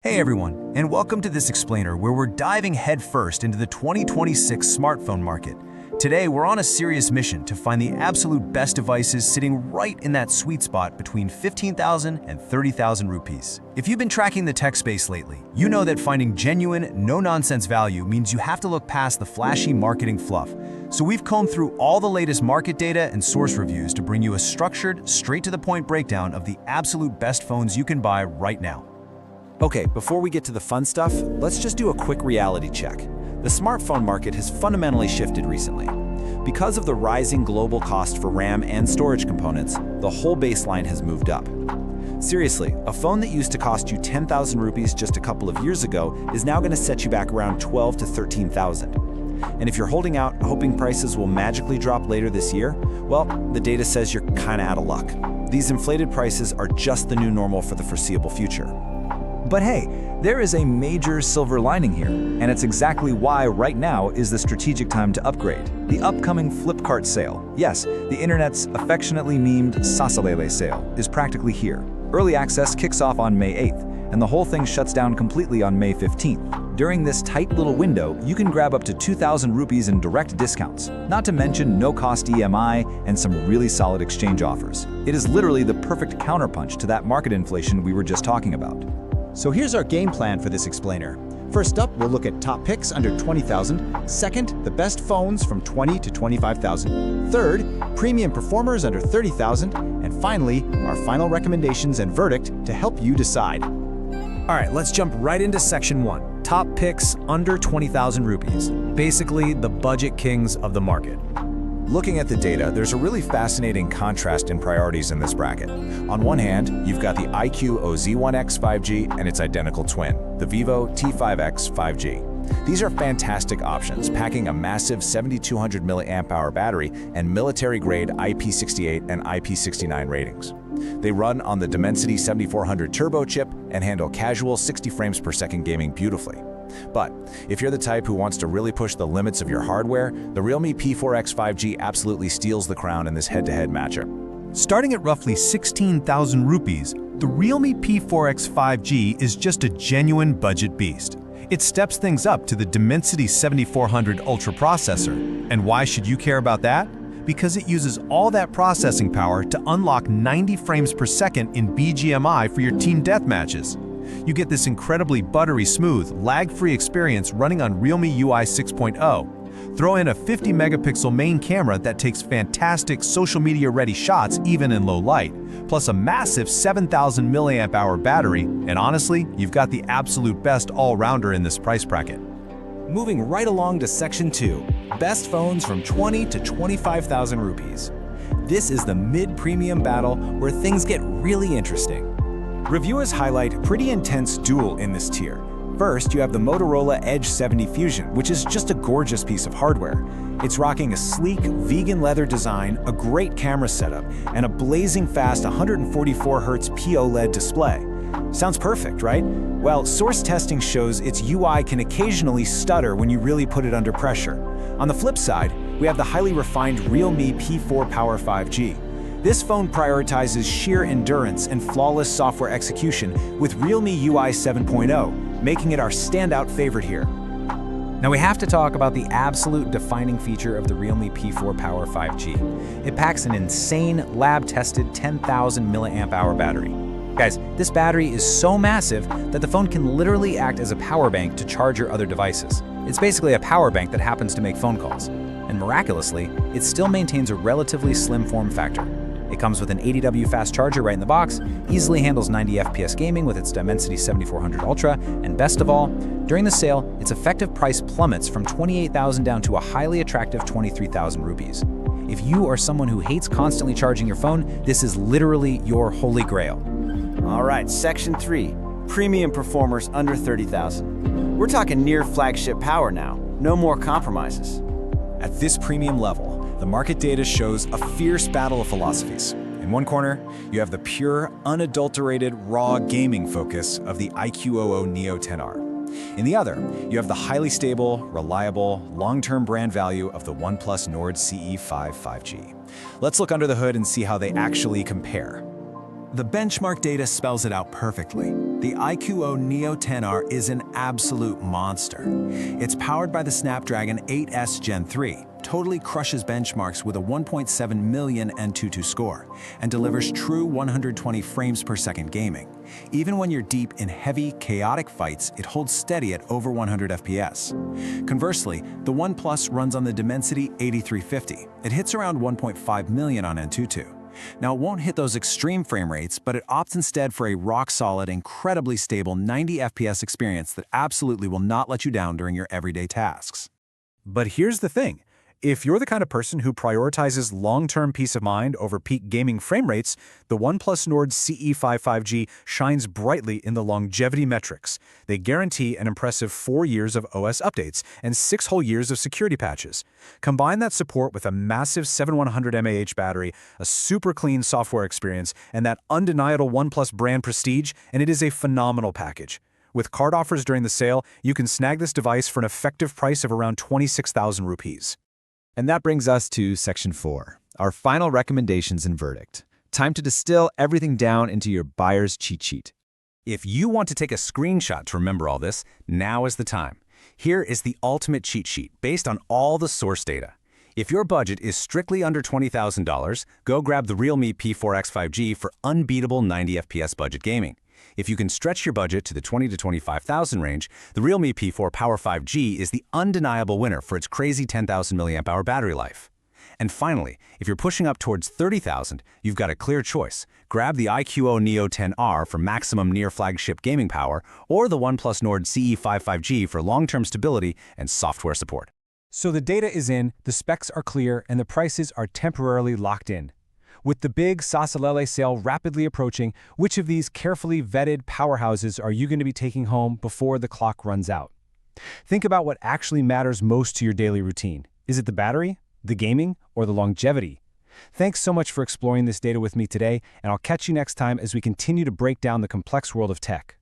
Hey everyone, and welcome to this explainer where we're diving headfirst into the 2026 smartphone market. Today, we're on a serious mission to find the absolute best devices sitting right in that sweet spot between 15,000 and 30,000 rupees. If you've been tracking the tech space lately, you know that finding genuine, no-nonsense value means you have to look past the flashy marketing fluff. So we've combed through all the latest market data and source reviews to bring you a structured, straight-to-the-point breakdown of the absolute best phones you can buy right now. Okay, before we get to the fun stuff, let's just do a quick reality check. The smartphone market has fundamentally shifted recently. Because of the rising global cost for RAM and storage components, the whole baseline has moved up. Seriously, a phone that used to cost you 10,000 rupees just a couple of years ago is now going to set you back around 12 to 13,000. And if you're holding out, hoping prices will magically drop later this year, well, the data says you're kinda out of luck. These inflated prices are just the new normal for the foreseeable future. But hey, there is a major silver lining here, and it's exactly why right now is the strategic time to upgrade. The upcoming Flipkart sale, yes, the internet's affectionately memed Sasalele sale, is practically here. Early access kicks off on May 8th, and the whole thing shuts down completely on May 15th. During this tight little window, you can grab up to 2,000 rupees in direct discounts, not to mention no-cost EMI and some really solid exchange offers. It is literally the perfect counterpunch to that market inflation we were just talking about. So here's our game plan for this explainer. First up, we'll look at top picks under 20,000. Second, the best phones from 20 to 25,000. Third, premium performers under 30,000. And finally, our final recommendations and verdict to help you decide. All right, let's jump right into section 1. Top picks under 20,000 rupees. Basically, the budget kings of the market. Looking at the data, there's a really fascinating contrast in priorities in this bracket. On one hand, you've got the IQOO Z1X 5G and its identical twin, the Vivo T5X 5G. These are fantastic options, packing a massive 7,200 mAh battery and military-grade IP68 and IP69 ratings. They run on the Dimensity 7400 turbo chip and handle casual 60 frames per second gaming beautifully. But if you're the type who wants to really push the limits of your hardware, the Realme P4X 5G absolutely steals the crown in this head-to-head matchup. Starting at roughly 16,000 rupees, the Realme P4X 5G is just a genuine budget beast. It steps things up to the Dimensity 7400 Ultra processor. And why should you care about that? Because it uses all that processing power to unlock 90 frames per second in BGMI for your team deathmatches. You get this incredibly buttery smooth, lag-free experience running on Realme UI 6.0. Throw in a 50-megapixel main camera that takes fantastic social media-ready shots even in low light, plus a massive 7,000 mAh battery, and honestly, you've got the absolute best all-rounder in this price bracket. Moving right along to section 2, best phones from 20 to 25,000 rupees. This is the mid-premium battle where things get really interesting. Reviewers highlight a pretty intense duel in this tier. First, you have the Motorola Edge 70 Fusion, which is just a gorgeous piece of hardware. It's rocking a sleek, vegan leather design, a great camera setup, and a blazing fast 144Hz POLED display. Sounds perfect, right? Well, source testing shows its UI can occasionally stutter when you really put it under pressure. On the flip side, we have the highly refined Realme P4 Power 5G. This phone prioritizes sheer endurance and flawless software execution with Realme UI 7.0, making it our standout favorite here. Now we have to talk about the absolute defining feature of the Realme P4 Power 5G. It packs an insane, lab-tested 10,000 mAh battery. Guys, this battery is so massive that the phone can literally act as a power bank to charge your other devices. It's basically a power bank that happens to make phone calls. And miraculously, it still maintains a relatively slim form factor. It comes with an 80W fast charger right in the box, easily handles 90 FPS gaming with its Dimensity 7400 Ultra, and best of all, during the sale, its effective price plummets from 28,000 down to a highly attractive 23,000 rupees. If you are someone who hates constantly charging your phone, this is literally your holy grail. All right, section 3, premium performers under 30,000. We're talking near flagship power now, no more compromises. At this premium level, the market data shows a fierce battle of philosophies. In one corner, you have the pure, unadulterated, raw gaming focus of the IQOO Neo 10R. In the other, you have the highly stable, reliable, long-term brand value of the OnePlus Nord CE5 5G. Let's look under the hood and see how they actually compare. The benchmark data spells it out perfectly. The IQOO Neo 10R is an absolute monster. It's powered by the Snapdragon 8S Gen 3, totally crushes benchmarks with a 1.7 million Antutu score, and delivers true 120 frames per second gaming. Even when you're deep in heavy, chaotic fights, it holds steady at over 100 FPS. Conversely, the OnePlus runs on the Dimensity 8350. It hits around 1.5 million on Antutu. Now, it won't hit those extreme frame rates, but it opts instead for a rock-solid, incredibly stable 90 FPS experience that absolutely will not let you down during your everyday tasks. But here's the thing. If you're the kind of person who prioritizes long-term peace of mind over peak gaming frame rates, the OnePlus Nord CE5 5G shines brightly in the longevity metrics. They guarantee an impressive 4 years of OS updates and 6 whole years of security patches. Combine that support with a massive 7100 mAh battery, a super clean software experience, and that undeniable OnePlus brand prestige, and it is a phenomenal package. With card offers during the sale, you can snag this device for an effective price of around 26,000 rupees. And that brings us to Section 4, our final recommendations and verdict. Time to distill everything down into your buyer's cheat sheet. If you want to take a screenshot to remember all this, now is the time. Here is the ultimate cheat sheet based on all the source data. If your budget is strictly under $20,000, go grab the Realme P4X 5G for unbeatable 90 FPS budget gaming. If you can stretch your budget to the $20,000 to $25,000 range, the Realme P4 Power 5G is the undeniable winner for its crazy 10,000 mAh battery life. And finally, if you're pushing up towards $30,000, you've got a clear choice. Grab the IQOO Neo 10R for maximum near-flagship gaming power, or the OnePlus Nord CE5 5G for long-term stability and software support. So the data is in, the specs are clear, and the prices are temporarily locked in. With the big Sasalele sale rapidly approaching, which of these carefully vetted powerhouses are you going to be taking home before the clock runs out? Think about what actually matters most to your daily routine. Is it the battery, the gaming, or the longevity? Thanks so much for exploring this data with me today, and I'll catch you next time as we continue to break down the complex world of tech.